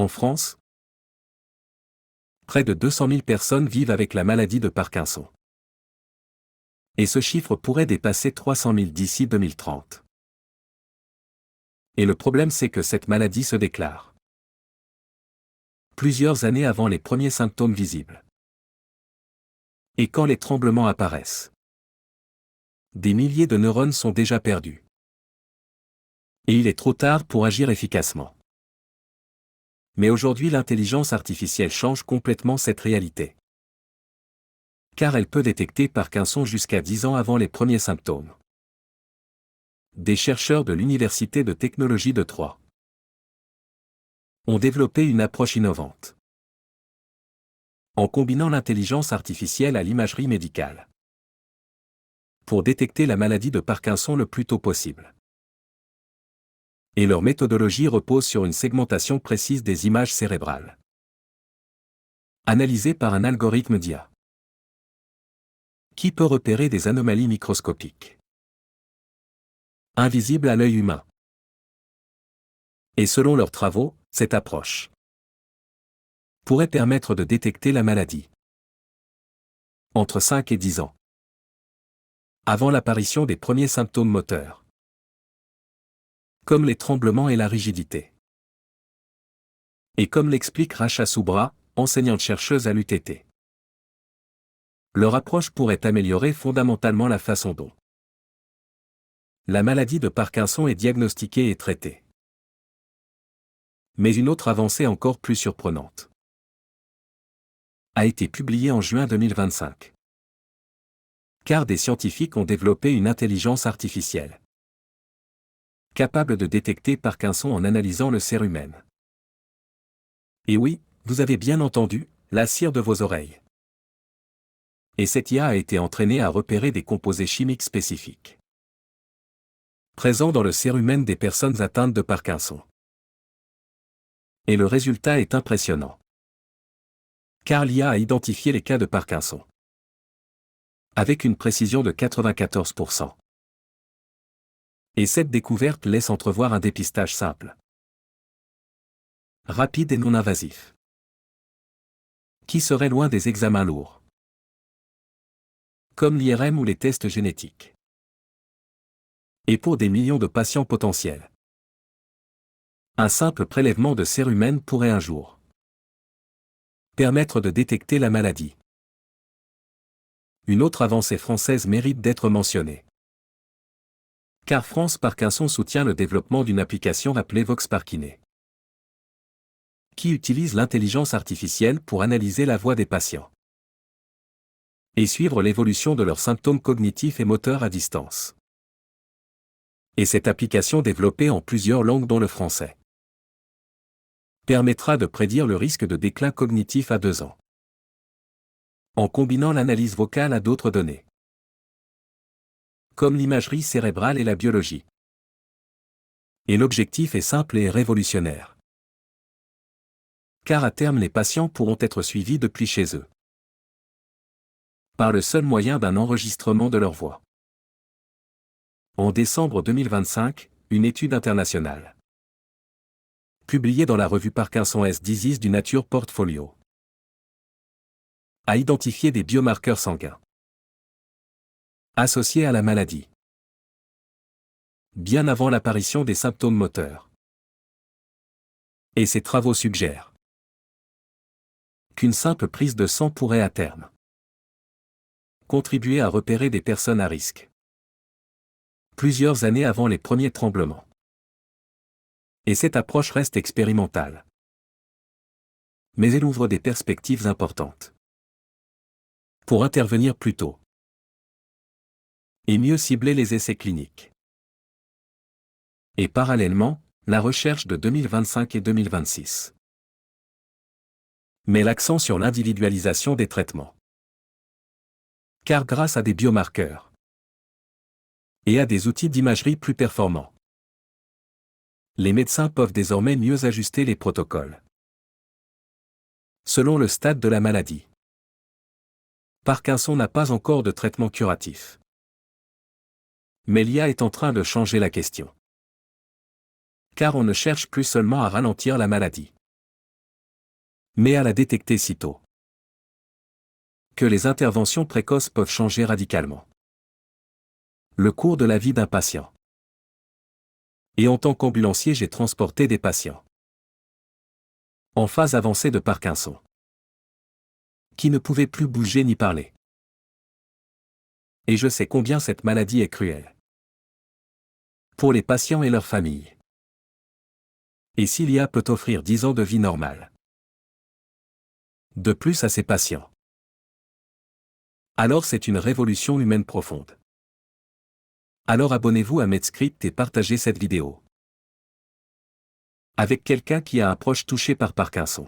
En France, près de 200 000 personnes vivent avec la maladie de Parkinson. Et ce chiffre pourrait dépasser 300 000 d'ici 2030. Et le problème, c'est que cette maladie se déclare plusieurs années avant les premiers symptômes visibles. Et quand les tremblements apparaissent, des milliers de neurones sont déjà perdus. Et il est trop tard pour agir efficacement. Mais aujourd'hui, l'intelligence artificielle change complètement cette réalité. Car elle peut détecter Parkinson jusqu'à 10 ans avant les premiers symptômes. Des chercheurs de l'Université de technologie de Troyes ont développé une approche innovante. En combinant l'intelligence artificielle à l'imagerie médicale. Pour détecter la maladie de Parkinson le plus tôt possible. Et leur méthodologie repose sur une segmentation précise des images cérébrales. Analysées par un algorithme d'IA. Qui peut repérer des anomalies microscopiques. Invisibles à l'œil humain. Et selon leurs travaux, cette approche pourrait permettre de détecter la maladie entre 5 et 10 ans. Avant l'apparition des premiers symptômes moteurs. Comme les tremblements et la rigidité. Et comme l'explique Rasha Soubra, enseignante-chercheuse à l'UTT. Leur approche pourrait améliorer fondamentalement la façon dont la maladie de Parkinson est diagnostiquée et traitée. Mais une autre avancée encore plus surprenante a été publiée en juin 2025. Car des scientifiques ont développé une intelligence artificielle capable de détecter Parkinson en analysant le cérumen. Et oui, vous avez bien entendu, la cire de vos oreilles. Et cette IA a été entraînée à repérer des composés chimiques spécifiques présents dans le cérumen des personnes atteintes de Parkinson. Et le résultat est impressionnant. Car l'IA a identifié les cas de Parkinson avec une précision de 94%. Et cette découverte laisse entrevoir un dépistage simple, rapide et non invasif, qui serait loin des examens lourds, comme l'IRM ou les tests génétiques. Et pour des millions de patients potentiels, un simple prélèvement de cérumen pourrait un jour permettre de détecter la maladie. Une autre avancée française mérite d'être mentionnée. Car France Parkinson soutient le développement d'une application appelée Vox Parkiné, qui utilise l'intelligence artificielle pour analyser la voix des patients et suivre l'évolution de leurs symptômes cognitifs et moteurs à distance. Et cette application développée en plusieurs langues dont le français permettra de prédire le risque de déclin cognitif à 2 ans. En combinant l'analyse vocale à d'autres données, comme l'imagerie cérébrale et la biologie. Et l'objectif est simple et révolutionnaire. Car à terme les patients pourront être suivis depuis chez eux, par le seul moyen d'un enregistrement de leur voix. En décembre 2025, une étude internationale publiée dans la revue Parkinson's Disease du Nature Portfolio a identifié des biomarqueurs sanguins associés à la maladie, bien avant l'apparition des symptômes moteurs. Et ces travaux suggèrent qu'une simple prise de sang pourrait à terme contribuer à repérer des personnes à risque plusieurs années avant les premiers tremblements. Et cette approche reste expérimentale. Mais elle ouvre des perspectives importantes pour intervenir plus tôt et mieux cibler les essais cliniques. Et parallèlement, la recherche de 2025 et 2026 met l'accent sur l'individualisation des traitements. Car grâce à des biomarqueurs et à des outils d'imagerie plus performants, les médecins peuvent désormais mieux ajuster les protocoles selon le stade de la maladie. Parkinson n'a pas encore de traitement curatif. Mais l'IA est en train de changer la question. Car on ne cherche plus seulement à ralentir la maladie, Mais à la détecter si tôt. Que les interventions précoces peuvent changer radicalement le cours de la vie d'un patient. Et en tant qu'ambulancier, j'ai transporté des patients en phase avancée de Parkinson, qui ne pouvaient plus bouger ni parler. Et je sais combien cette maladie est cruelle pour les patients et leurs familles. Et Cilia peut offrir 10 ans de vie normale de plus à ses patients. Alors c'est une révolution humaine profonde. Alors abonnez-vous à Medscript et partagez cette vidéo avec quelqu'un qui a un proche touché par Parkinson.